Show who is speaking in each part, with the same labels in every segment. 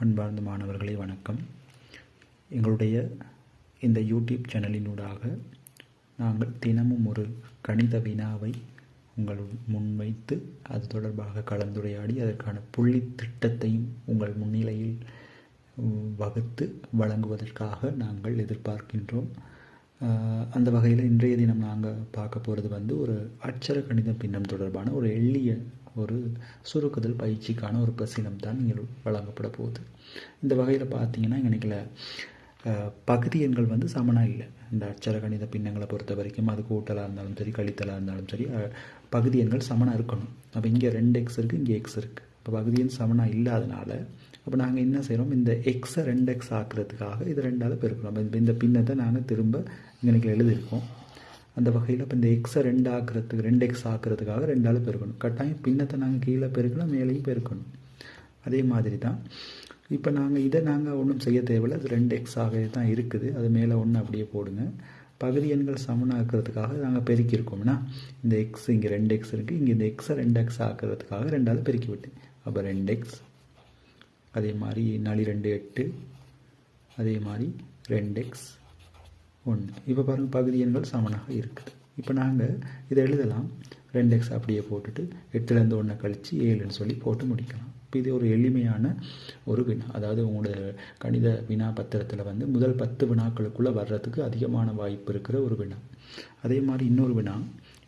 Speaker 1: அன்பார்ந்த மாணவர்களே வணக்கம். எங்களுடைய இந்த யூடியூப் சேனலினூடாக நாங்கள் தினமும் ஒரு கணித வினாவை உங்கள் முன்வைத்து அது தொடர்பாக கலந்துரையாடி அதற்கான புள்ளி திட்டத்தையும் உங்கள் முன்னிலையில் வகுத்து வழங்குவதற்காக நாங்கள் எதிர்பார்க்கின்றோம். அந்த வகையில் இன்றைய தினம் நாங்கள் பார்க்க போகிறது ஒரு அட்சர கணித பின்னம் தொடர்பான ஒரு எளிய ஒரு சுருக்குதல் பயிற்சிக்கான ஒரு பிரசினம் தான் இங்கே வழங்கப்பட போகுது. இந்த வகையில் பார்த்தீங்கன்னா இன்றைக்கில் பகுதி எண்கள் சமனாக இல்லை. இந்த அட்சர கணித பின்னங்களை பொறுத்த வரைக்கும் அது கூட்டலாக இருந்தாலும் சரி கழித்தலாக இருந்தாலும் சரி பகுதி எண்கள் சமனாக இருக்கணும். அப்போ இங்கே 2x இருக்குது, இங்கே x இருக்குது. இப்போ பகுதி எண் சமனாக இல்லாதனால அப்போ நாங்கள் என்ன செய்கிறோம், இந்த எக்ஸை 2x ஆக்குறதுக்காக இது 2ஆல் பெருக்கிறோம். இந்த பின்னத்தை நாங்கள் திரும்ப இங்கே எழுதியிருக்கோம். அந்த வகையில் இப்போ இந்த எக்ஸை 2x ஆக்குறதுக்காக 2ஆல் பெருக்கணும். கட்டாயம் பின்னத்தை நாங்கள் கீழே பெருக்கணும், மேலேயும் பெருக்கணும். அதே மாதிரி தான் இப்போ நாங்கள் ஒன்றும் செய்ய தேவையில்லை. அது 2x ஆகவே தான் இருக்குது. அது மேலே ஒன்று அப்படியே போடுங்க. பகுதி எண்கள் சமனாக்குறதுக்காக நாங்கள் பெருக்கியிருக்கோம்னா இந்த எக்ஸ் இங்கே 2x இருக்குது, இங்கே இந்த எக்ஸை 2x ஆக்குறதுக்காக 2ஆல் பெருக்கி விட்டேன். அப்போ 2x, அதே மாதிரி 4 2 8, அதே மாதிரி 2x 1. இப்போ பாருங்கள் பகுதி எண்கள் சமனாக இருக்குது. இப்போ நாங்கள் இதை எழுதலாம். 2x அப்படியே போட்டுட்டு 8லேருந்து 1 கழித்து 7ன்னு சொல்லி போட்டு முடிக்கலாம். இப்போ இது ஒரு எளிமையான ஒரு வினா. அதாவது உங்களோட கணித வினா பத்திரத்தில் முதல் 10 வினாக்களுக்குள்ளே வர்றதுக்கு அதிகமான வாய்ப்பு இருக்கிற ஒரு வினா. அதே மாதிரி இன்னொரு வினா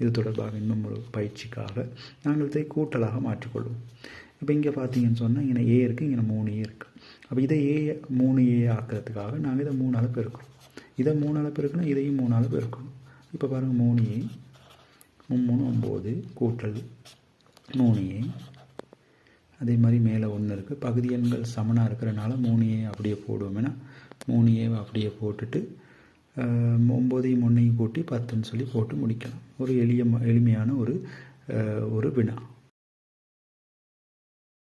Speaker 1: இது தொடர்பாக இன்னும் ஒரு பயிற்சிக்காக நாங்கள் இதை கூட்டலாக மாற்றிக்கொள்வோம். இப்போ இங்கே பார்த்தீங்கன்னு சொன்னால் இங்கே a இருக்குது, இங்கே 3a இருக்குது. அப்போ இதை 3a ஆக்கிறதுக்காக நாங்கள் இதை 3ஆல் பெருக்கிறோம். இதை 3ஆல் பெருக்கணும், இதையும் 3ஆல் பெருக்கணும். இப்போ பாருங்கள் 3a 3 9 கூட்டல் 3a. அதே மாதிரி மேலே 1 இருக்குது. பகுதி எண்கள் சமனாக இருக்கிறனால 3a அப்படியே போடுவோம்னா 3a அப்படியே போட்டுட்டு 9ஐயும் 1ஐயும் கூட்டி 10ன்னு சொல்லி போட்டு முடிக்கலாம். ஒரு எளிமையான ஒரு வினா.